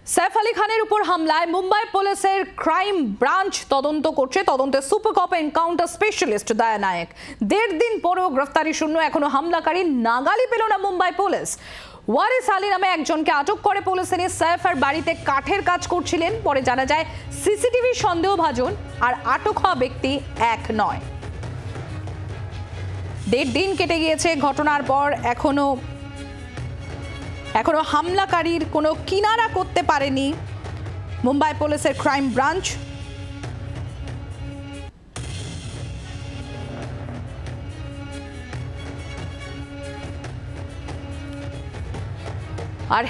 सैफ अली खानेर ऊपर हमलाय Mumbai पुलिसेर crime branch तदন্ত করছে। তদন্তে সুপার কপ এনকাউন্টার স্পেশালিস্ট দয়া নায়েক। 1.5 দিন পরেও গ্রেফতারি শূন্য, এখনো হামলাকারী নাগালি পেল না মুম্বাই পুলিশ। ওয়ারিস আলী নামে একজনকে আটক করে পুলিশ এনে সাইফের বাড়িতে কাঠের কাজ করছিলেন। পরে জানা যায় সিসিটিভি সন্দেহভাজন আর আটক হওয়া ব্যক্তি এক নয়। 1.5 দিন কেটে গিয়েছে ঘটনার পর, এখনো হামলাকারীর কোনো কিনারা করতে পারেনি মুম্বাই পুলিশের ক্রাইম ব্রাঞ্চ। আর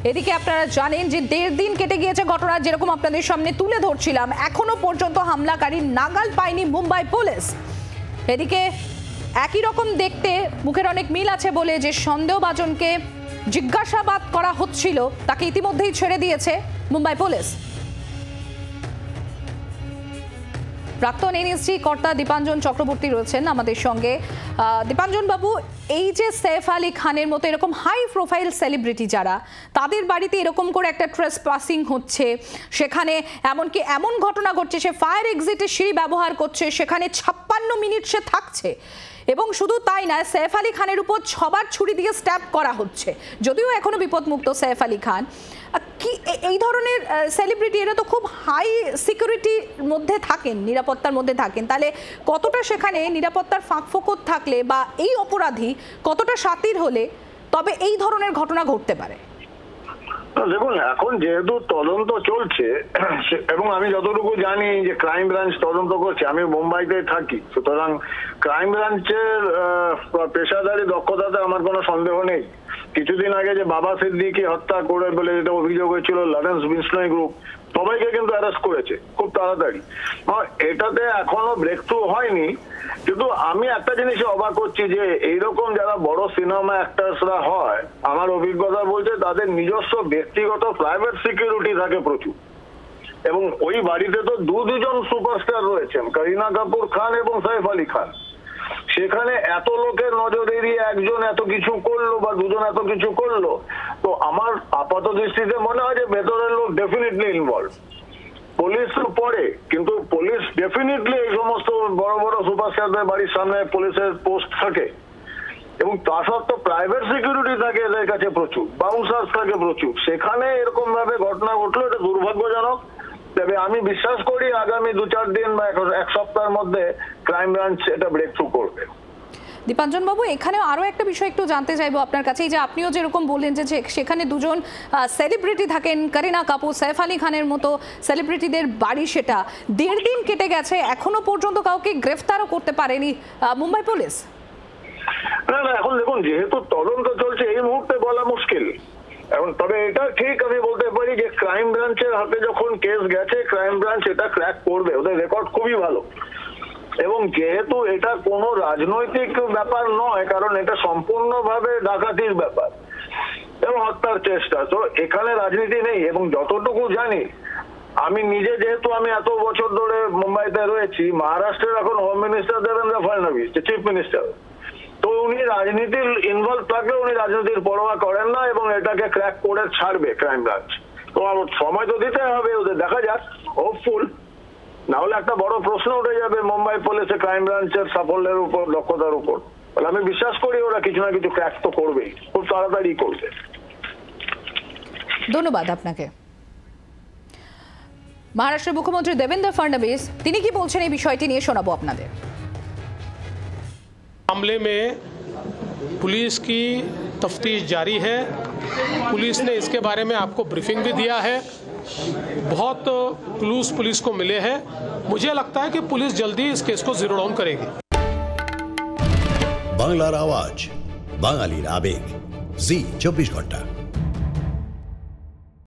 এদিকে আপনারা জানেন যে 1.5 দিন কেটে গিয়েছে ঘটনা, যেরকম আপনাদের সামনে তুলে ধরছিলাম, এখনো পর্যন্ত হামলাকারীর নাগাল পায়নি মুম্বাই পুলিশ। এদিকে একই রকম দেখতে, মুখের অনেক মিল আছে বলে যে সন্দেহভাজনকে জিজ্ঞাসাবাদ করা হচ্ছিল তাকে ইতিমধ্যেই ছেড়ে দিয়েছে মুম্বাই পুলিশ। প্রাক্তন এনএসজি কর্তা দীপাঞ্জন চক্রবর্তী রয়েছেন আমাদের সঙ্গে। দীপাঞ্জন বাবু, এই যে সৈফ আলী খানের মতো এরকম হাই প্রোফাইল সেলিব্রিটি যারা, তাদের বাড়িতে এরকম করে একটা ট্রেসপাসিং হচ্ছে, সেখানে এমনকি এমন ঘটনা ঘটছে সে ফায়ার এক্সিটের সিঁড়ি ব্যবহার করছে, সেখানে 56 মিনিট সে থাকছে, এবং শুধু তাই না, সৈফ আলী খানের উপর 6বার ছুরি দিয়ে স্ট্যাব করা হচ্ছে। যদিও এখনো বিপদমুক্ত সৈফ আলী খান, কি এই ধরনের সেলিব্রিটি এরা তো খুব হাই সিকিউরিটির মধ্যে থাকেন, নিরাপত্তার মধ্যে থাকেন, তাহলে কতটা সেখানে নিরাপত্তার ফাঁকফোকর থাকলে বা এই অপরাধী কতটা শাতির হলে তবে এই ধরনের ঘটনা ঘটতে পারে? দেখুন, এখন যেহেতু তদন্ত চলছে এবং আমি যতটুকু জানি যে ক্রাইম ব্রাঞ্চ তদন্ত করছে, আমি মুম্বাইতে থাকি, সুতরাং ক্রাইম ব্রাঞ্চের পেশাদারি দক্ষতাতে আমার কোনো সন্দেহ নেই। কিছুদিন আগে যে বাবা সিদ্দিকী হত্যা করে বলে যেটা অভিযোগ হয়েছিল লরেন্স বিষ্ণয় গ্রুপ, সবাইকে কিন্তু অ্যারেস্ট করেছে খুব তাড়াতাড়ি। এটাতে এখনো ব্রেক থ্রু হয়নি, কিন্তু আমি একটা জিনিসে অবাক হচ্ছি যে এইরকম যারা বড় সিনেমা অ্যাক্টার্সরা হয়, আমার অভিজ্ঞতা বলছে তাদের নিজস্ব ব্যক্তিগত প্রাইভেট সিকিউরিটি থাকে প্রচুর, এবং ওই বাড়িতে তো দুজন সুপারস্টার রয়েছেন, করিনা কাপুর খান এবং সৈফ আলী খান। সেখানে এত লোকের নজর এড়িয়ে একজন এত কিছু করলো বা দুজন এত কিছু করলো, তো আমার আপাত দৃষ্টিতে মনে হয় যে ভেতরের লোক ডেফিনেটলি ইনভলভ। পুলিশ পরে, কিন্তু পুলিশ ডেফিনেটলি এই সমস্ত বড় বড় সুপারস্টারদের বাড়ির সামনে পুলিশের পোস্ট থাকে, এবং তা সত্ত্বেও প্রাইভেট সিকিউরিটি থাকে এদের কাছে প্রচুর, বাউন্সার্স থাকে প্রচুর। সেখানে এরকম ভাবে ঘটনা ঘটলো, এটা দুর্ভাগ্যজনক। তবে আমি বিশ্বাস করি আগামী 2-4 দিন বা 1 সপ্তাহের মধ্যে ক্রাইম ব্রাঞ্চ এটা ব্রেক থ্রু করবে। দীপাঞ্জন বাবু, এখানেও আরো একটা বিষয় একটু জানতে চাইবো আপনার কাছে। এই যে আপনিও যেরকম বললেন যে সেখানে দুজন সেলিব্রিটি থাকেন, করিনা কাপুর, সৈফ আলী খানের মতো সেলিব্রিটিদের বাড়ি, সেটা 1.5 দিন কেটে গেছে, এখনো পর্যন্ত কাউকে গ্রেফতারও করতে পারেনি মুম্বাই পুলিশ। না, এখন দেখুন, যেহেতু তদন্ত চলছে এই মুহূর্তে বলা মুশকিল। এখন তবে এটা ঠিক আমি বলতে পারি যে ক্রাইম ব্রাঞ্চের হাতে যখন কেস গেছে, ক্রাইম ব্রাঞ্চ এটা ক্র্যাক করবে, ওদের রেকর্ড খুবই ভালো। এবং যেহেতু এটা কোনো রাজনৈতিক ব্যাপার নয়, কারণ এটা সম্পূর্ণভাবে ডাকাতির ব্যাপার এবং হত্যার চেষ্টা, তো এখানে রাজনীতি নেই। এবং যতটুকু জানি আমি নিজে, যেহেতু আমি এত বছর ধরে মুম্বাইতে রয়েছি, মহারাষ্ট্রের এখন home minister Devendra Fadnavis, chief minister, তো উনি রাজনীতির ইনভলভ থাকলে উনি রাজনীতির পরোয়া করেন না, এবং এটাকে ক্র্যাক করে ছাড়বে ক্রাইম ব্রাঞ্চ। তো সময় তো দিতে হবে ওদের, দেখা যাক, হোপফুল। না হলে একটা বড় প্রশ্ন উঠে যাবে মুম্বাই পুলিশে ক্রাইম ব্রাঞ্চের সাফল্যের উপর, দক্ষতার উপর। আমি বিশ্বাস করি ওরা কিছু না কিছু ক্র্যাক তো করবেই, খুব তাড়াতাড়ি করবে। ধন্যবাদ আপনাকে। মহারাষ্ট্রের মুখ্যমন্ত্রী দেবেন্দ্র ফডনবিস তিনি কি বলছেন এই বিষয়টি নিয়ে শোনাবো আপনাদের। मामले में पुलिस की तफ्तीश जारी है। पुलिस ने इसके बारे में आपको ब्रीफिंग भी दिया है, बहुत क्लूज पुलिस को मिले हैं। मुझे लगता है कि पुलिस जल्दी इस केस को जीरो डाउन करेगी। बांग्लार आवाज, बांगालीर आवेग, जी 24 घंटा।